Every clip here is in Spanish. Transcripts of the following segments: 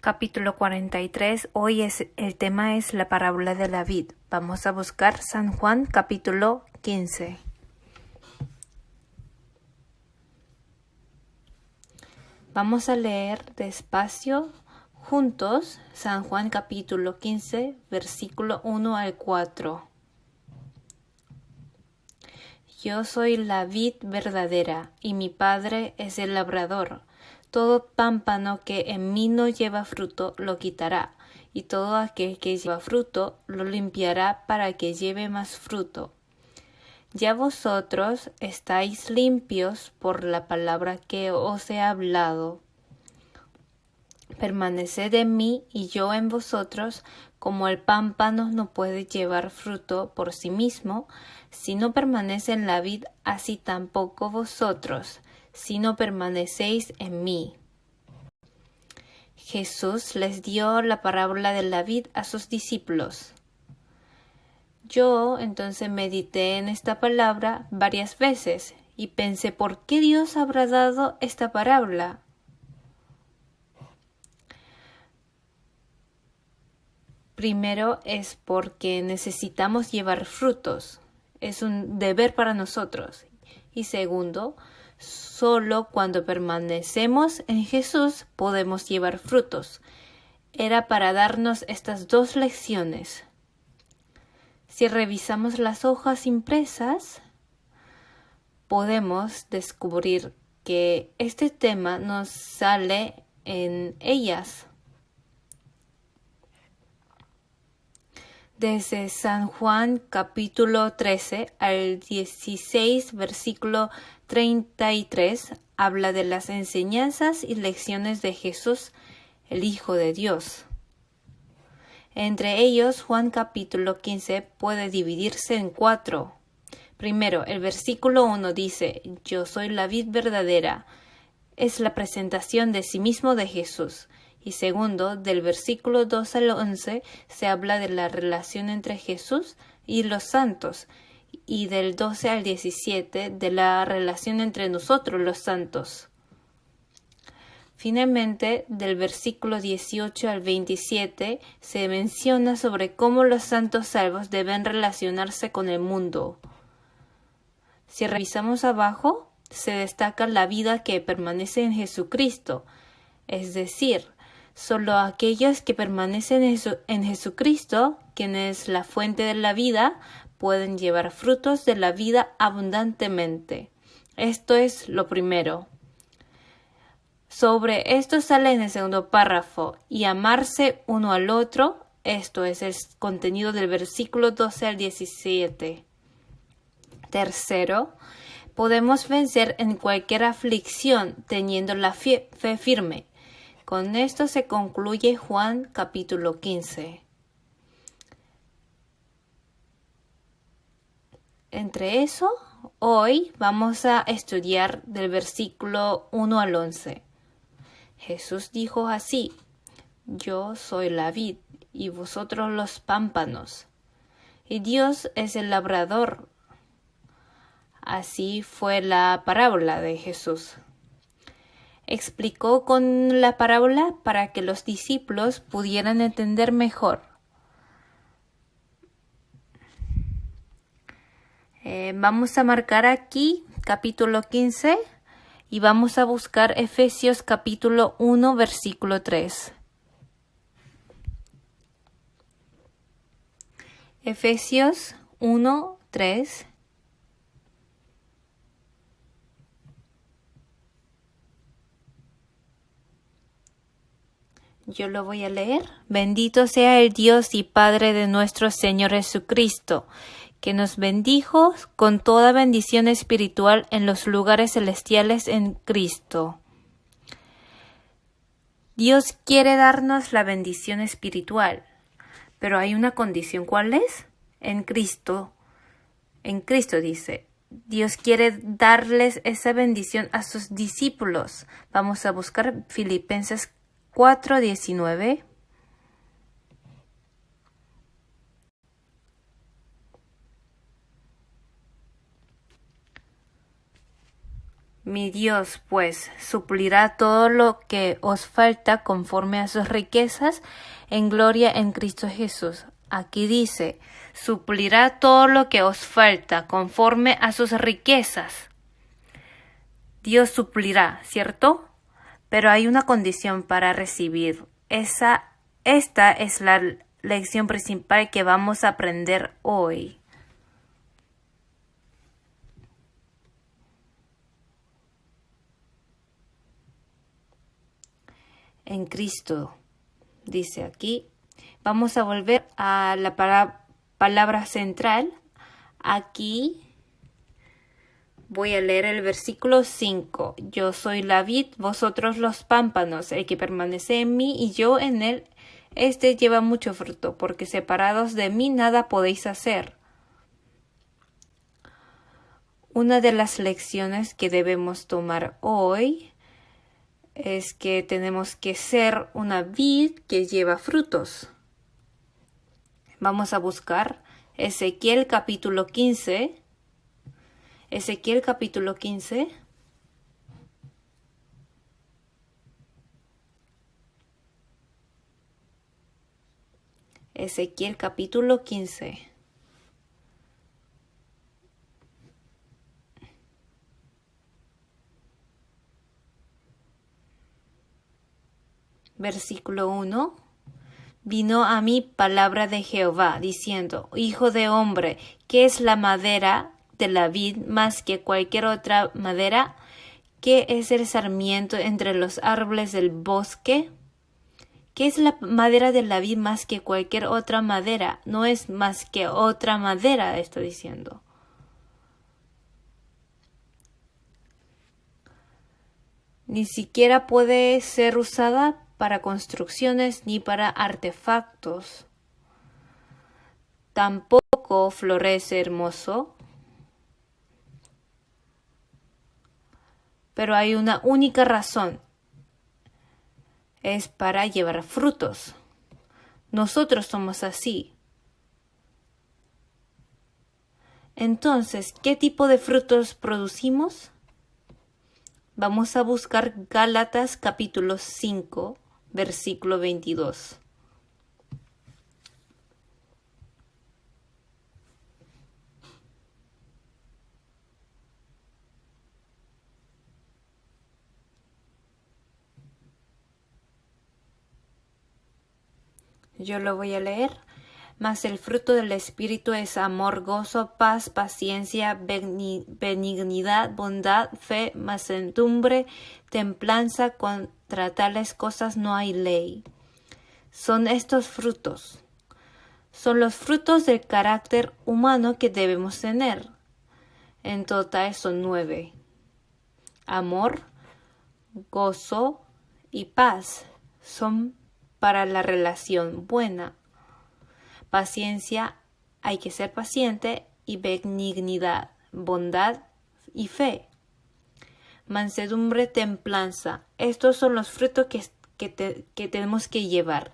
Capítulo 43. Hoy el tema es la parábola de la vid. Vamos a buscar San Juan capítulo 15. Vamos a leer despacio juntos San Juan capítulo 15, versículo 1 al 4. Yo soy la vid verdadera y mi Padre es el labrador. Todo pámpano que en mí no lleva fruto lo quitará, y todo aquel que lleva fruto lo limpiará para que lleve más fruto. Ya vosotros estáis limpios por la palabra que os he hablado. Permaneced en mí y yo en vosotros, como el pámpano no puede llevar fruto por sí mismo, si no permanece en la vid, así tampoco vosotros, si no permanecéis en mí. Jesús les dio la parábola de la vid a sus discípulos. Yo entonces medité en esta palabra varias veces y pensé, ¿por qué Dios habrá dado esta parábola? Primero es porque necesitamos llevar frutos. Es un deber para nosotros. Y segundo, solo cuando permanecemos en Jesús podemos llevar frutos. Era para darnos estas dos lecciones. Si revisamos las hojas impresas, podemos descubrir que este tema nos sale en ellas. Desde San Juan capítulo 13 al 16 versículo 33 habla de las enseñanzas y lecciones de Jesús, el Hijo de Dios. Entre ellos, Juan capítulo 15 puede dividirse en 4. Primero, el versículo 1 dice, yo soy la vid verdadera. Es la presentación de sí mismo de Jesús. Y segundo, del versículo 2 al 11 se habla de la relación entre Jesús y los santos, y del 12 al 17 de la relación entre nosotros los santos. Finalmente, del versículo 18 al 27 se menciona sobre cómo los santos salvos deben relacionarse con el mundo. Si revisamos abajo, se destaca la vida que permanece en Jesucristo, es decir, solo aquellos que permanecen en Jesucristo, quien es la fuente de la vida, pueden llevar frutos de la vida abundantemente. Esto es lo primero. Sobre esto sale en el segundo párrafo, y amarse uno al otro, esto es el contenido del versículo 12 al 17. Tercero, podemos vencer en cualquier aflicción teniendo la fe firme. Con esto se concluye Juan capítulo 15. Entre eso, hoy vamos a estudiar del versículo 1 al 11. Jesús dijo así, yo soy la vid y vosotros los pámpanos, y Dios es el labrador. Así fue la parábola de Jesús. Explicó con la parábola para que los discípulos pudieran entender mejor. Vamos a marcar aquí capítulo 15 y vamos a buscar Efesios capítulo 1 versículo 3. Efesios 1, 3. Yo lo voy a leer. Bendito sea el Dios y Padre de nuestro Señor Jesucristo, que nos bendijo con toda bendición espiritual en los lugares celestiales en Cristo. Dios quiere darnos la bendición espiritual, pero hay una condición. ¿Cuál es? En Cristo. En Cristo dice. Dios quiere darles esa bendición a sus discípulos. Vamos a buscar Filipenses 4:19. Mi Dios, pues, suplirá todo lo que os falta conforme a sus riquezas en gloria en Cristo Jesús. Aquí dice, suplirá todo lo que os falta conforme a sus riquezas. Dios suplirá, ¿cierto? Pero hay una condición para recibir. Esta es la lección principal que vamos a aprender hoy. En Cristo, dice aquí. Vamos a volver a la palabra central. Aquí voy a leer el versículo 5. Yo soy la vid, vosotros los pámpanos. El que permanece en mí y yo en él, este lleva mucho fruto, porque separados de mí nada podéis hacer. Una de las lecciones que debemos tomar hoy es que tenemos que ser una vid que lleva frutos. Vamos a buscar Ezequiel capítulo 15. Ezequiel capítulo 15. Ezequiel capítulo 15. Versículo 1. Vino a mí palabra de Jehová, diciendo, Hijo de hombre, ¿qué es la madera de la vid más que cualquier otra madera? ¿Qué es el sarmiento entre los árboles del bosque? ¿Qué es la madera de la vid más que cualquier otra madera? No es más que otra madera, está diciendo. Ni siquiera puede ser usada para construcciones ni para artefactos. Tampoco florece hermoso. Pero hay una única razón. Es para llevar frutos. Nosotros somos así. Entonces, ¿qué tipo de frutos producimos? Vamos a buscar Gálatas capítulo 5, versículo 22. Yo lo voy a leer. Mas el fruto del Espíritu es amor, gozo, paz, paciencia, benignidad, bondad, fe, mansedumbre, templanza. Contra tales cosas no hay ley. Son estos frutos. Son los frutos del carácter humano que debemos tener. En total son 9. Amor, gozo y paz son para la relación buena. Paciencia, hay que ser paciente, y benignidad, bondad y fe. Mansedumbre, templanza. Estos son los frutos que tenemos que llevar.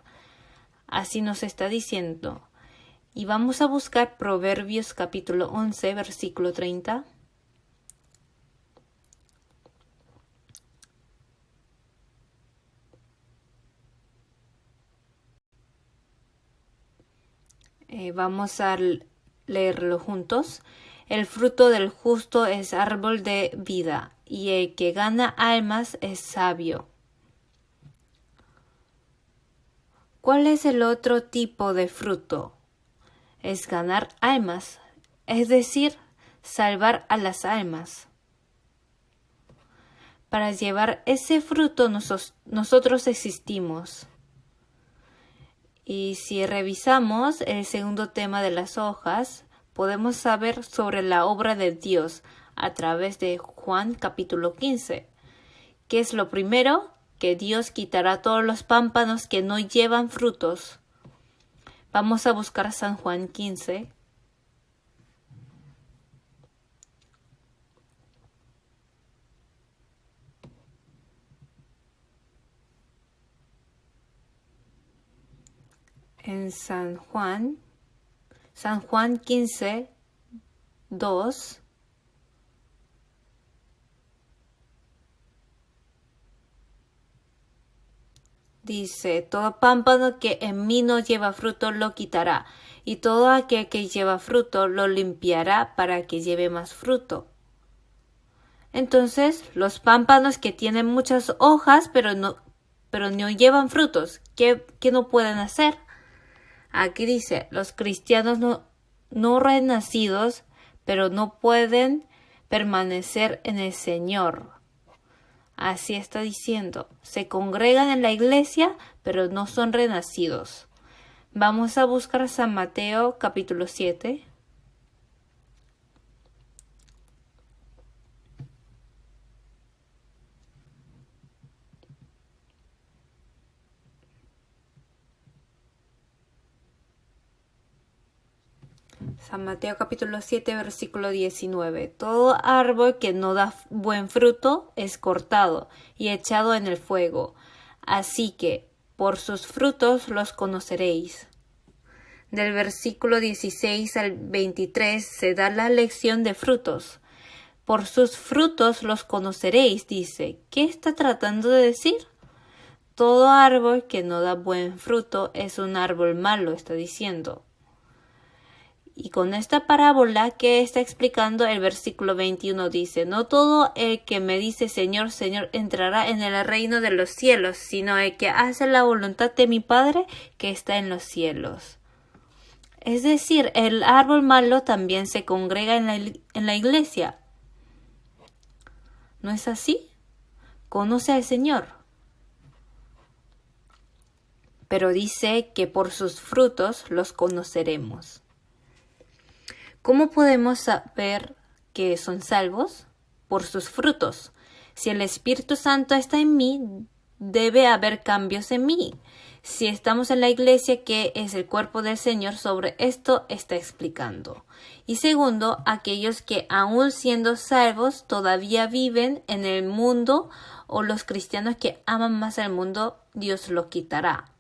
Así nos está diciendo. Y vamos a buscar Proverbios capítulo 11, versículo 30. Vamos a leerlo juntos. El fruto del justo es árbol de vida, y el que gana almas es sabio. ¿Cuál es el otro tipo de fruto? Es ganar almas, es decir, salvar a las almas. Para llevar ese fruto nosotros existimos. Y si revisamos el segundo tema de las hojas, podemos saber sobre la obra de Dios a través de Juan capítulo 15. ¿Qué es lo primero? Que Dios quitará todos los pámpanos que no llevan frutos. Vamos a buscar San Juan 15. En San Juan 15, 2. dice, todo pámpano que en mí no lleva fruto lo quitará, y todo aquel que lleva fruto lo limpiará para que lleve más fruto. Entonces, los pámpanos que tienen muchas hojas, pero no llevan frutos, ¿qué no pueden hacer? Aquí dice, los cristianos no renacidos, pero no pueden permanecer en el Señor. Así está diciendo, se congregan en la iglesia, pero no son renacidos. Vamos a buscar a San Mateo capítulo 7. San Mateo capítulo 7 versículo 19. Todo árbol que no da buen fruto es cortado y echado en el fuego. Así que por sus frutos los conoceréis. Del versículo 16 al 23 se da la lección de frutos. Por sus frutos los conoceréis, dice. ¿Qué está tratando de decir? Todo árbol que no da buen fruto es un árbol malo, está diciendo. Y con esta parábola que está explicando el versículo 21 dice, no todo el que me dice Señor, Señor entrará en el reino de los cielos, sino el que hace la voluntad de mi Padre que está en los cielos. Es decir, el árbol malo también se congrega en la iglesia. ¿No es así? Conoce al Señor. Pero dice que por sus frutos los conoceremos. ¿Cómo podemos saber que son salvos? Por sus frutos. Si el Espíritu Santo está en mí, debe haber cambios en mí. Si estamos en la iglesia, que es el cuerpo del Señor, sobre esto está explicando. Y segundo, aquellos que aún siendo salvos todavía viven en el mundo, o los cristianos que aman más al mundo, Dios lo quitará.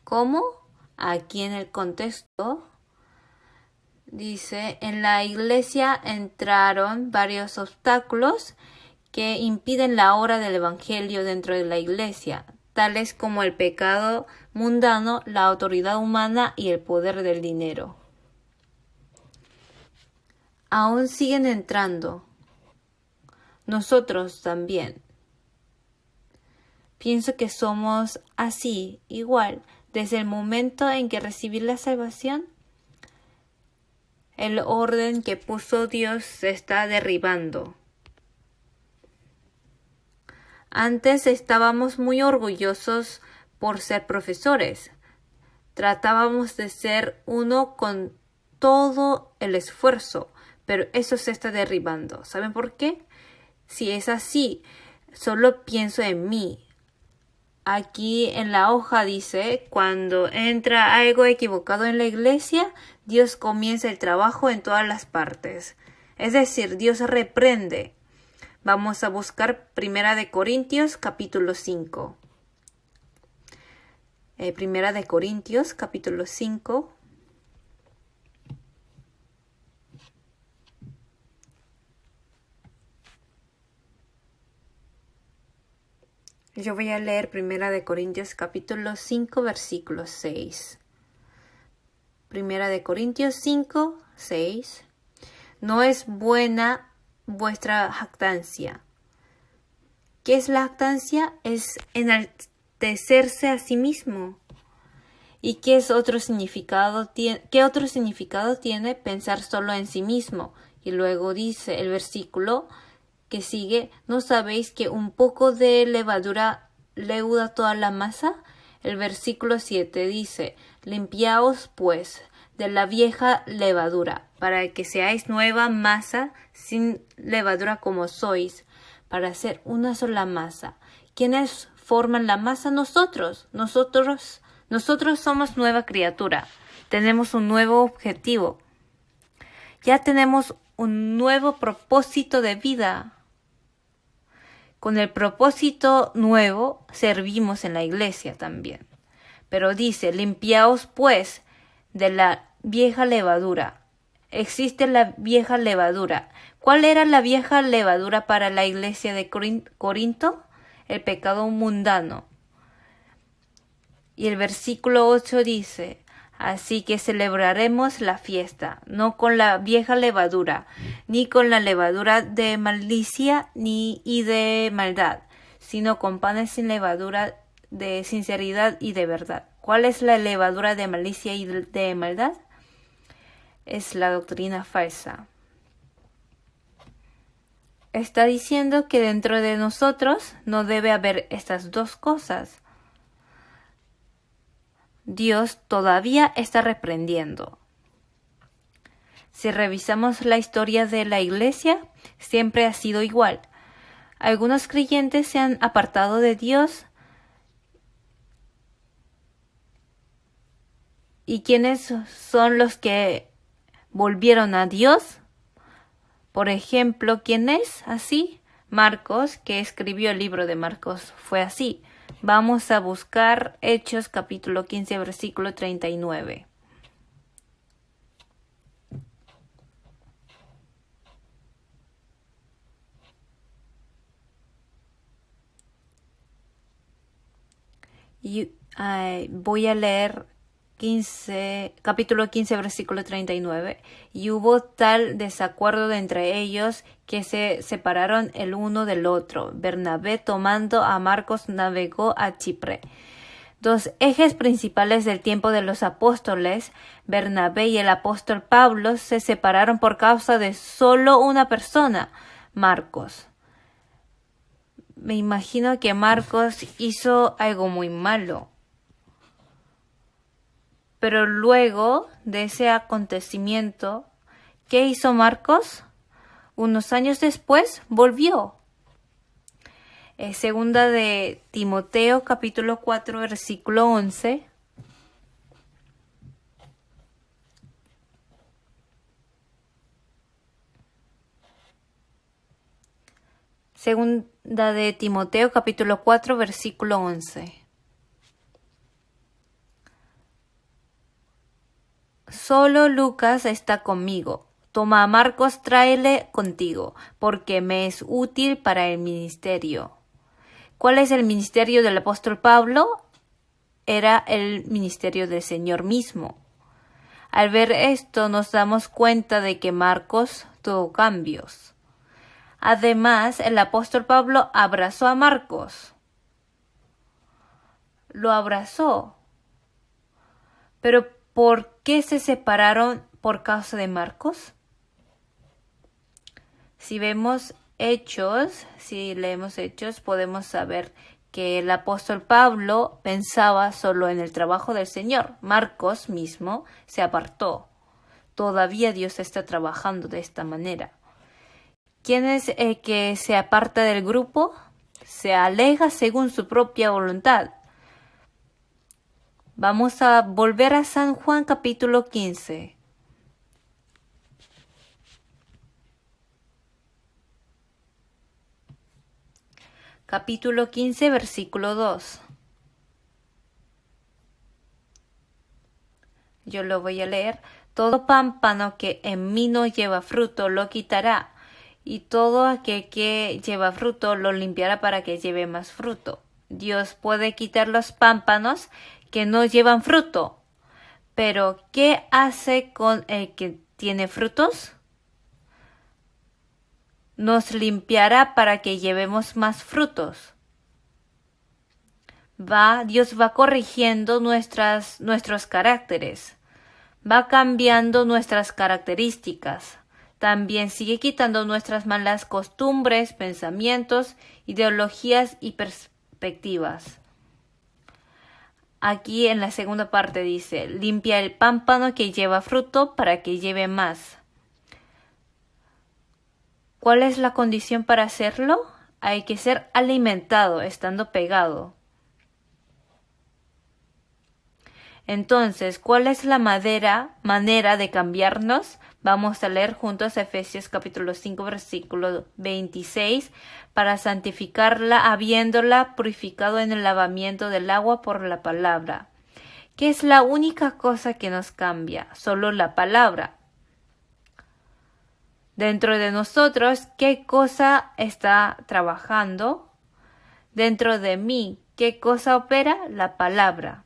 ¿Cómo? Aquí en el contexto dice, en la iglesia entraron varios obstáculos que impiden la obra del evangelio dentro de la iglesia, tales como el pecado mundano, la autoridad humana y el poder del dinero. Aún siguen entrando. Nosotros también. Pienso que somos así, igual. Desde el momento en que recibí la salvación, el orden que puso Dios se está derribando. Antes estábamos muy orgullosos por ser profesores. Tratábamos de ser uno con todo el esfuerzo, pero eso se está derribando. ¿Saben por qué? Si es así, solo pienso en mí. Aquí en la hoja dice, cuando entra algo equivocado en la iglesia, Dios comienza el trabajo en todas las partes. Es decir, Dios reprende. Vamos a buscar 1 Corintios capítulo 5. 1 Corintios capítulo 5. Yo voy a leer 1 Corintios capítulo 5 versículo 6. 1 Corintios 5, 6. No es buena vuestra jactancia. ¿Qué es la jactancia? Es enaltecerse a sí mismo. ¿Y qué otro significado tiene pensar solo en sí mismo? Y luego dice el versículo que sigue, ¿no sabéis que un poco de levadura leuda toda la masa? El versículo 7 dice, limpiaos pues de la vieja levadura, para que seáis nueva masa sin levadura como sois, para hacer una sola masa. ¿Quiénes forman la masa? Nosotros somos nueva criatura. Tenemos un nuevo objetivo. Ya tenemos un nuevo propósito de vida. Con el propósito nuevo servimos en la iglesia también. Pero dice, limpiaos pues de la vieja levadura. existe la vieja levadura. ¿Cuál era la vieja levadura para la iglesia de Corinto? El pecado mundano. Y el versículo 8 dice: así que celebraremos la fiesta, no con la vieja levadura, ni con la levadura de malicia y de maldad, sino con panes sin levadura de sinceridad y de verdad. ¿Cuál es la levadura de malicia y de maldad? Es la doctrina falsa. Está diciendo que dentro de nosotros no debe haber estas dos cosas. Dios todavía está reprendiendo. Si revisamos la historia de la iglesia, siempre ha sido igual. Algunos creyentes se han apartado de Dios. ¿Y quiénes son los que volvieron a Dios? Por ejemplo, ¿quién es así? Marcos, que escribió el libro de Marcos, fue así. Vamos a buscar Hechos capítulo 15, versículo 39. Voy a leer capítulo 15, versículo 39. Y hubo tal desacuerdo entre ellos que se separaron el uno del otro. Bernabé, tomando a Marcos, navegó a Chipre. Dos ejes principales del tiempo de los apóstoles, Bernabé y el apóstol Pablo, se separaron por causa de solo una persona, Marcos. Me imagino que Marcos hizo algo muy malo. Pero luego de ese acontecimiento, ¿qué hizo Marcos? Unos años después volvió. Segunda de Timoteo, capítulo 4, versículo 11. Segunda de Timoteo, capítulo 4, versículo 11. Solo Lucas está conmigo. Toma a Marcos, tráele contigo, porque me es útil para el ministerio. ¿Cuál es el ministerio del apóstol Pablo? Era el ministerio del Señor mismo. Al ver esto nos damos cuenta de que Marcos tuvo cambios. Además, el apóstol Pablo abrazó a Marcos. Lo abrazó. Pero ¿por qué se separaron por causa de Marcos? Si leemos Hechos, podemos saber que el apóstol Pablo pensaba solo en el trabajo del Señor. Marcos mismo se apartó. Todavía Dios está trabajando de esta manera. ¿Quién es el que se aparta del grupo? Se aleja según su propia voluntad. Vamos a volver a San Juan capítulo 15. Capítulo 15, versículo 2. Yo lo voy a leer. Todo pámpano que en mí no lleva fruto lo quitará, y todo aquel que lleva fruto lo limpiará para que lleve más fruto. Dios puede quitar los pámpanos que no llevan fruto. Pero, ¿qué hace con el que tiene frutos? Nos limpiará para que llevemos más frutos. Dios va corrigiendo nuestros caracteres. Va cambiando nuestras características. También sigue quitando nuestras malas costumbres, pensamientos, ideologías y perspectivas. Aquí en la segunda parte dice: limpia el pámpano que lleva fruto para que lleve más. ¿Cuál es la condición para hacerlo? Hay que ser alimentado, estando pegado. Entonces, ¿cuál es la manera de cambiarnos? Vamos a leer juntos Efesios capítulo 5, versículo 26, para santificarla, habiéndola purificado en el lavamiento del agua por la palabra. ¿Qué es la única cosa que nos cambia? Solo la palabra. dentro de nosotros, ¿qué cosa está trabajando? Dentro de mí, ¿qué cosa opera? La palabra.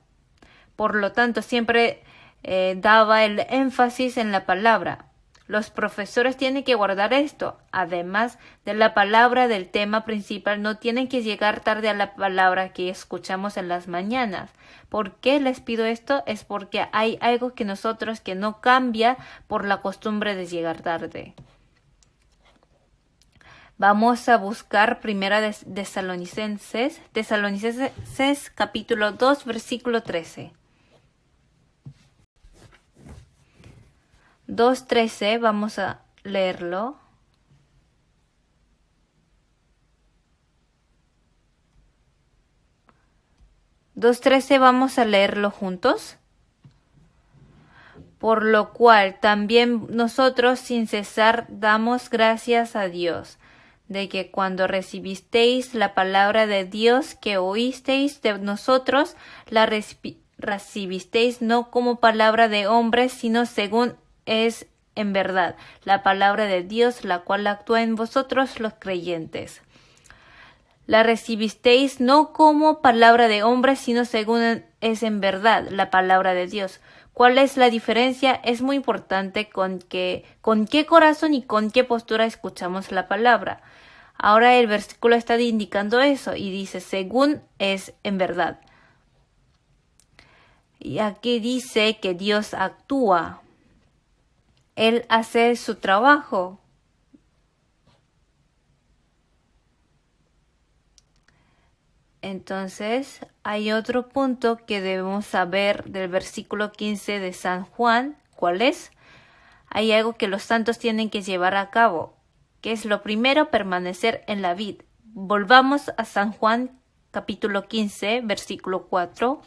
Por lo tanto, siempre daba el énfasis en la palabra. Los profesores tienen que guardar esto. Además de la palabra del tema principal, no tienen que llegar tarde a la palabra que escuchamos en las mañanas. ¿Por qué les pido esto? Es porque hay algo que nosotros que no cambia por la costumbre de llegar tarde. Vamos a buscar primera de Tesalonicenses capítulo 2, versículo 13. 2:13, vamos a leerlo. Vamos a leerlo juntos. Por lo cual también nosotros sin cesar damos gracias a Dios, de que cuando recibisteis la palabra de Dios que oísteis de nosotros, la recibisteis no como palabra de hombres, sino según es en verdad la palabra de Dios, la cual actúa en vosotros los creyentes. La recibisteis no como palabra de hombres, sino según es en verdad la palabra de Dios. ¿Cuál es la diferencia? Es muy importante con qué corazón y con qué postura escuchamos la palabra. Ahora el versículo está indicando eso y dice, según es en verdad. Y aquí dice que Dios actúa. Él hace su trabajo. Entonces, hay otro punto que debemos saber del versículo 15 de San Juan. ¿Cuál es? Hay algo que los santos tienen que llevar a cabo, que es lo primero, permanecer en la vid. Volvamos a San Juan, capítulo 15, versículo 4.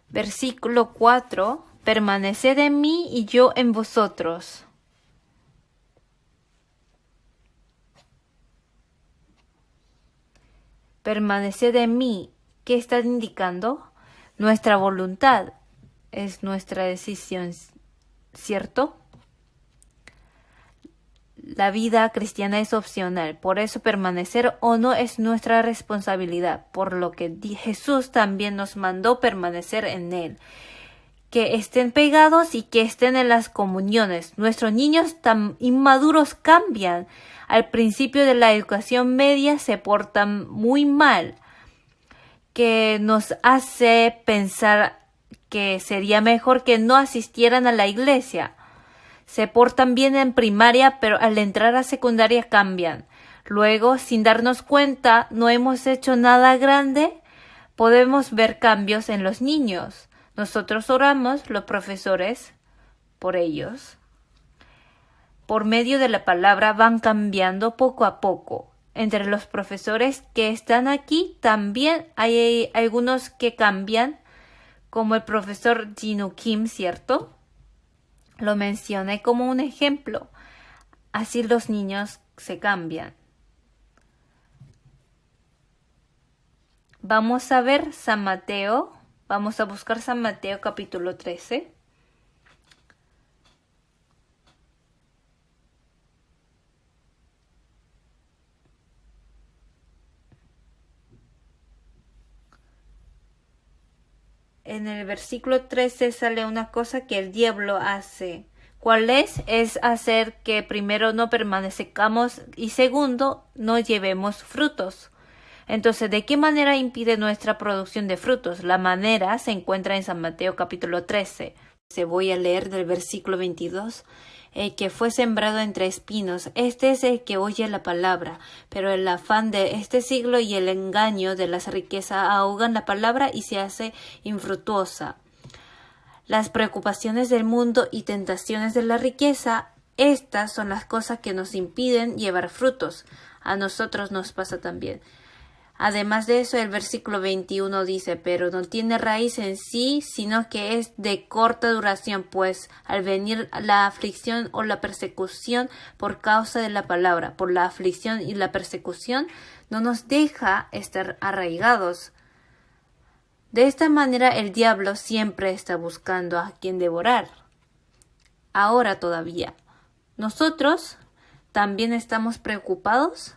Versículo 4. Permaneced en mí y yo en vosotros. Permaneced en mí. ¿Qué está indicando? Nuestra voluntad es nuestra decisión, ¿cierto? La vida cristiana es opcional, por eso permanecer o no es nuestra responsabilidad, por lo que Jesús también nos mandó permanecer en Él. Que estén pegados y que estén en las comuniones. Nuestros niños tan inmaduros cambian. Al principio de la educación media se portan muy mal, que nos hace pensar que sería mejor que no asistieran a la iglesia. Se portan bien en primaria, pero al entrar a secundaria cambian. Luego, sin darnos cuenta, no hemos hecho nada grande, podemos ver cambios en los niños. Nosotros oramos, los profesores, por ellos. Por medio de la palabra van cambiando poco a poco. Entre los profesores que están aquí también hay algunos que cambian, como el profesor Jinu Kim, ¿cierto? Lo mencioné como un ejemplo. Así los niños se cambian. Vamos a ver San Mateo. Vamos a buscar San Mateo capítulo 13. En el versículo 13 sale una cosa que el diablo hace. ¿Cuál es? Es hacer que primero no permanezcamos y segundo no llevemos frutos. Entonces, ¿de qué manera impide nuestra producción de frutos? La manera se encuentra en San Mateo capítulo 13. Se voy a leer del versículo 22. El que fue sembrado entre espinos, este es el que oye la palabra, pero el afán de este siglo y el engaño de las riquezas ahogan la palabra y se hace infructuosa. Las preocupaciones del mundo y tentaciones de la riqueza, estas son las cosas que nos impiden llevar frutos. A nosotros nos pasa también. Además de eso, el versículo 21 dice, pero no tiene raíz en sí, sino que es de corta duración, pues al venir la aflicción o la persecución por causa de la palabra, por la aflicción y la persecución, no nos deja estar arraigados. De esta manera el diablo siempre está buscando a quien devorar. Ahora todavía, ¿nosotros también estamos preocupados?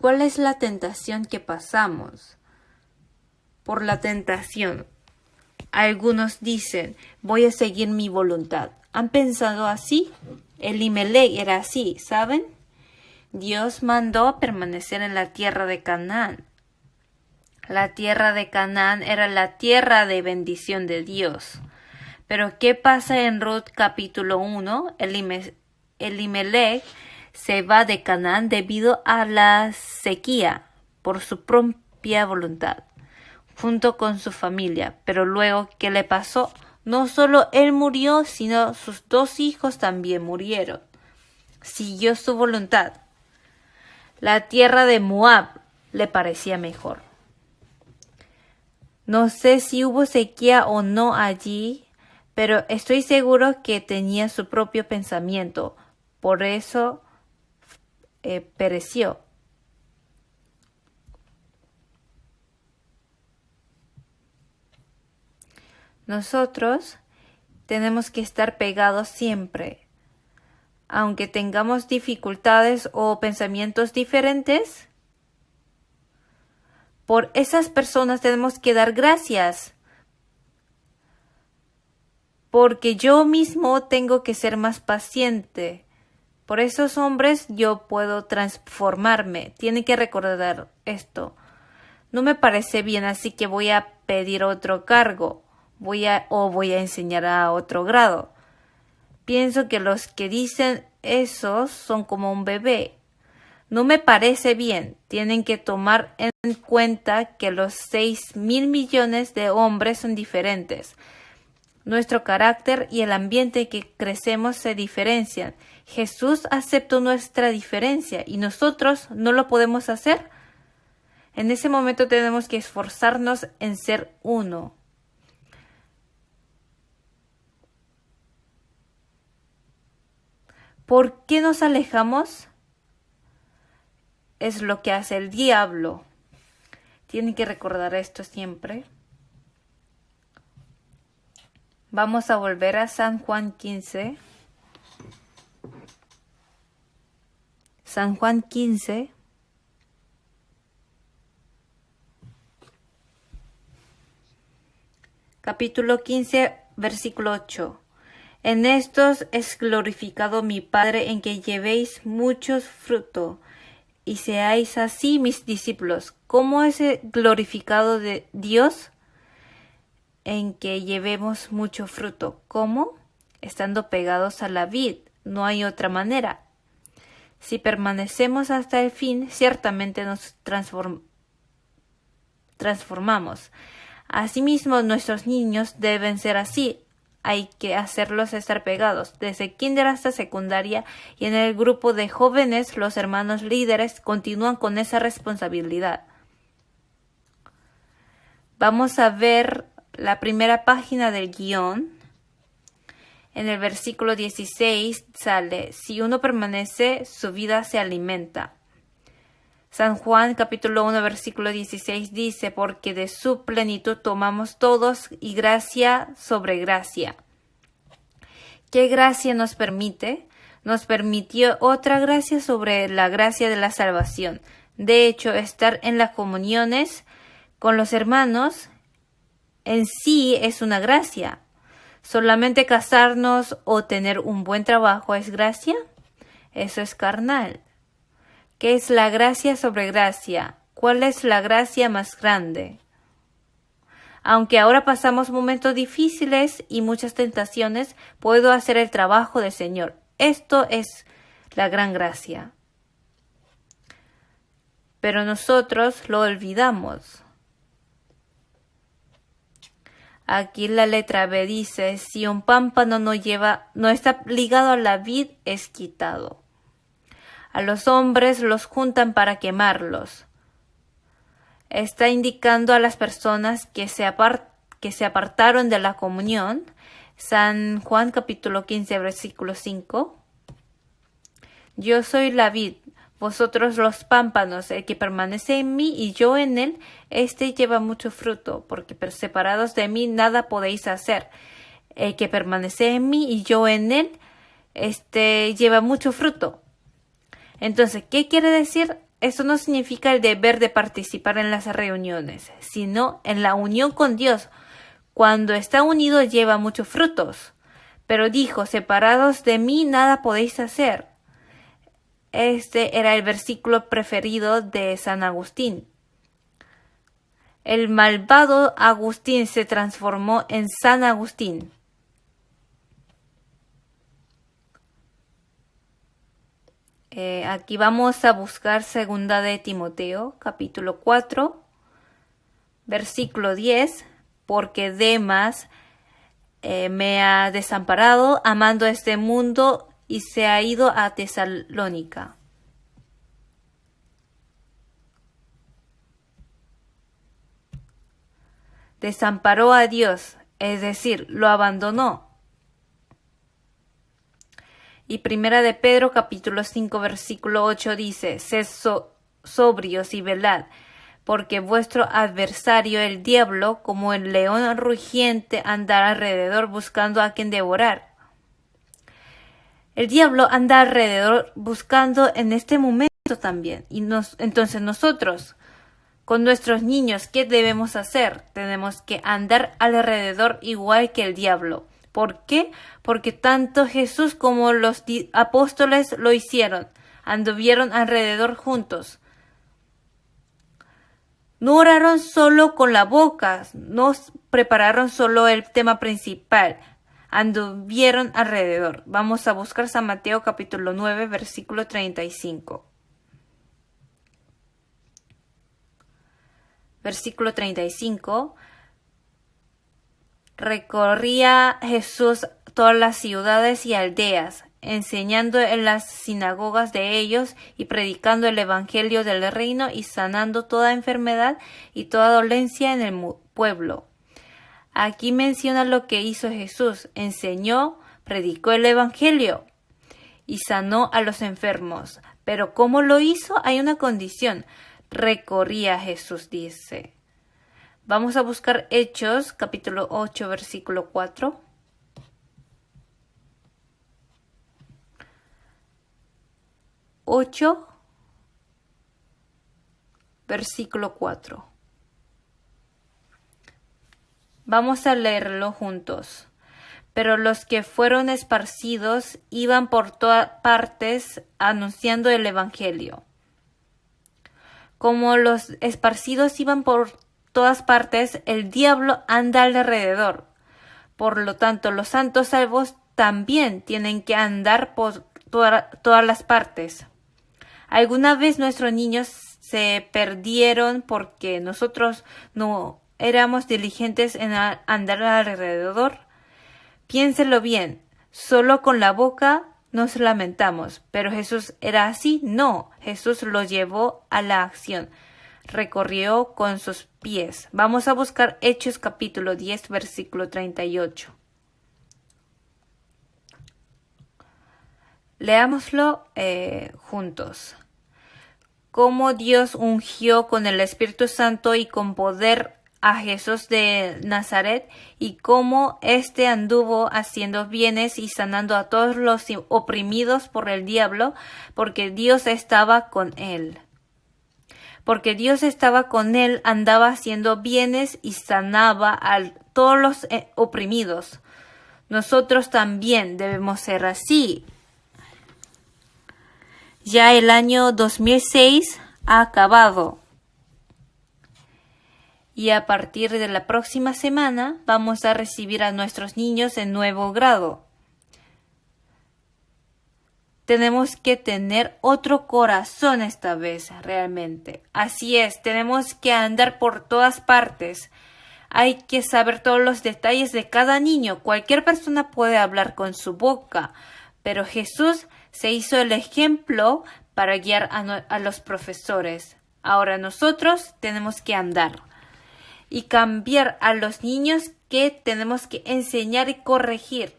¿Cuál es la tentación que pasamos? Por la tentación, algunos dicen, voy a seguir mi voluntad. ¿Han pensado así? Elimelech era así, ¿saben? Dios mandó permanecer en la tierra de Canaán. La tierra de Canaán era la tierra de bendición de Dios. Pero ¿qué pasa en Ruth capítulo 1? Elimelech se va de Canaán debido a la sequía por su propia voluntad, junto con su familia. Pero luego, ¿qué le pasó? No solo él murió, sino sus 2 hijos también murieron. Siguió su voluntad. La tierra de Moab le parecía mejor. No sé si hubo sequía o no allí, pero estoy seguro que tenía su propio pensamiento. Por eso pereció. Nosotros tenemos que estar pegados siempre. Aunque tengamos dificultades o pensamientos diferentes, por esas personas tenemos que dar gracias. Porque yo mismo tengo que ser más paciente. Por esos hombres yo puedo transformarme. Tienen que recordar esto. No me parece bien, así que voy a pedir otro cargo. Voy a enseñar a otro grado. Pienso que los que dicen eso son como un bebé. No me parece bien. Tienen que tomar en cuenta que los 6.000 millones de hombres son diferentes. Nuestro carácter y el ambiente en que crecemos se diferencian. Jesús aceptó nuestra diferencia y nosotros no lo podemos hacer. En ese momento tenemos que esforzarnos en ser uno. ¿Por qué nos alejamos? Es lo que hace el diablo. Tienen que recordar esto siempre. Vamos a volver a San Juan 15. San Juan 15. Capítulo 15, versículo 8. En estos es glorificado mi Padre, en que llevéis mucho fruto y seáis así mis discípulos. ¿Cómo es glorificado de Dios? En que llevemos mucho fruto. ¿Cómo? Estando pegados a la vid. No hay otra manera. Si permanecemos hasta el fin, ciertamente nos transformamos. Asimismo, nuestros niños deben ser así. Hay que hacerlos estar pegados. Desde kinder hasta secundaria y en el grupo de jóvenes, los hermanos líderes continúan con esa responsabilidad. Vamos a ver la primera página del guión. En el versículo 16 sale, si uno permanece, su vida se alimenta. San Juan capítulo 1 versículo 16 dice, porque de su plenitud tomamos todos y gracia sobre gracia. ¿Qué gracia nos permite? Nos permitió otra gracia sobre la gracia de la salvación. De hecho, estar en las comuniones con los hermanos en sí es una gracia. ¿Solamente casarnos o tener un buen trabajo es gracia? Eso es carnal. ¿Qué es la gracia sobre gracia? ¿Cuál es la gracia más grande? Aunque ahora pasamos momentos difíciles y muchas tentaciones, puedo hacer el trabajo del Señor. Esto es la gran gracia. Pero nosotros lo olvidamos. Aquí la letra B dice, si un pámpano no está ligado a la vid, es quitado. A los hombres los juntan para quemarlos. Está indicando a las personas que se apartaron de la comunión. San Juan capítulo 15 versículo 5. Yo soy la vid, vosotros los pámpanos, el que permanece en mí y yo en él, éste lleva mucho fruto, porque separados de mí nada podéis hacer. El que permanece en mí y yo en él, éste lleva mucho fruto. Entonces, ¿qué quiere decir? Esto no significa el deber de participar en las reuniones, sino en la unión con Dios. Cuando está unido lleva muchos frutos. Pero dijo, separados de mí nada podéis hacer. Este era el versículo preferido de San Agustín. El malvado Agustín se transformó en San Agustín. Aquí vamos a buscar segunda de Timoteo, capítulo 4, versículo 10, porque Demas me ha desamparado amando este mundo y se ha ido a Tesalónica. Desamparó a Dios, es decir, lo abandonó. Y primera de Pedro capítulo 5 versículo 8 dice, sed sobrios y velad, porque vuestro adversario el diablo, como el león rugiente, anda alrededor buscando a quien devorar. El diablo anda alrededor buscando en este momento también. Y entonces nosotros, con nuestros niños, ¿qué debemos hacer? Tenemos que andar alrededor igual que el diablo. ¿Por qué? Porque tanto Jesús como los apóstoles lo hicieron. Anduvieron alrededor juntos. No oraron solo con la boca, no prepararon solo el tema principal. Anduvieron alrededor. Vamos a buscar San Mateo capítulo 9, versículo 35. Versículo 35. Recorría Jesús todas las ciudades y aldeas, enseñando en las sinagogas de ellos y predicando el evangelio del reino y sanando toda enfermedad y toda dolencia en el pueblo. Aquí menciona lo que hizo Jesús. Enseñó, predicó el evangelio y sanó a los enfermos. Pero ¿cómo lo hizo? Hay una condición. Recorría Jesús, dice. Vamos a buscar Hechos, capítulo 8, versículo 4. Versículo 4. Vamos a leerlo juntos. Pero los que fueron esparcidos iban por todas partes anunciando el evangelio. Como los esparcidos iban por todas partes, el diablo anda alrededor. Por lo tanto, los santos salvos también tienen que andar por todas las partes. ¿Alguna vez nuestros niños se perdieron porque nosotros no éramos diligentes en andar alrededor? Piénselo bien, solo con la boca nos lamentamos, pero Jesús era así. No, Jesús lo llevó a la acción. Recorrió con sus pies. Vamos a buscar Hechos capítulo 10, versículo 38. Leámoslo juntos. Cómo Dios ungió con el Espíritu Santo y con poder a Jesús de Nazaret, y cómo éste anduvo haciendo bienes y sanando a todos los oprimidos por el diablo, porque Dios estaba con él. Porque Dios estaba con él, andaba haciendo bienes y sanaba a todos los oprimidos. Nosotros también debemos ser así. Ya el año 2006 ha acabado. Y a partir de la próxima semana vamos a recibir a nuestros niños en nuevo grado. Tenemos que tener otro corazón esta vez, realmente. Así es, tenemos que andar por todas partes. Hay que saber todos los detalles de cada niño. Cualquier persona puede hablar con su boca, pero Jesús se hizo el ejemplo para guiar a los profesores. Ahora nosotros tenemos que andar y cambiar a los niños que tenemos que enseñar y corregir.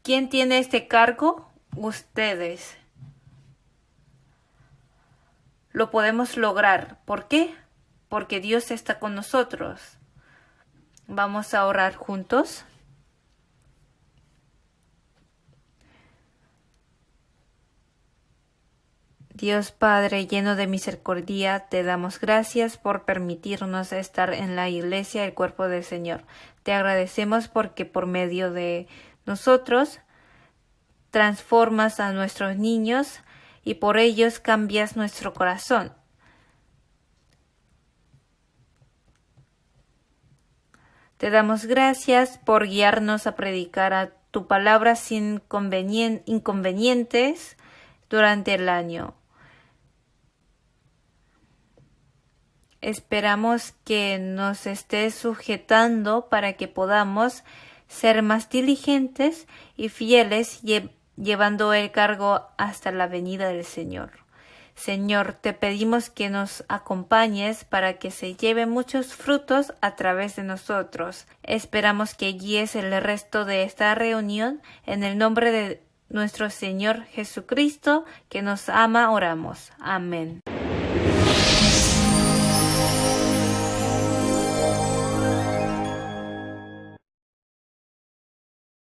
¿Quién tiene este cargo? Ustedes. lo podemos lograr. ¿Por qué? Porque Dios está con nosotros. Vamos a orar juntos. Dios Padre lleno de misericordia, te damos gracias por permitirnos estar en la iglesia, el cuerpo del Señor. Te agradecemos porque por medio de nosotros transformas a nuestros niños y por ellos cambias nuestro corazón. Te damos gracias por guiarnos a predicar a tu palabra sin inconvenientes durante el año. Esperamos que nos estés sujetando para que podamos ser más diligentes y fieles llevando el cargo hasta la venida del Señor. Señor, te pedimos que nos acompañes para que se lleven muchos frutos a través de nosotros. Esperamos que guíes el resto de esta reunión. En el nombre de nuestro Señor Jesucristo, que nos ama, oramos. Amén.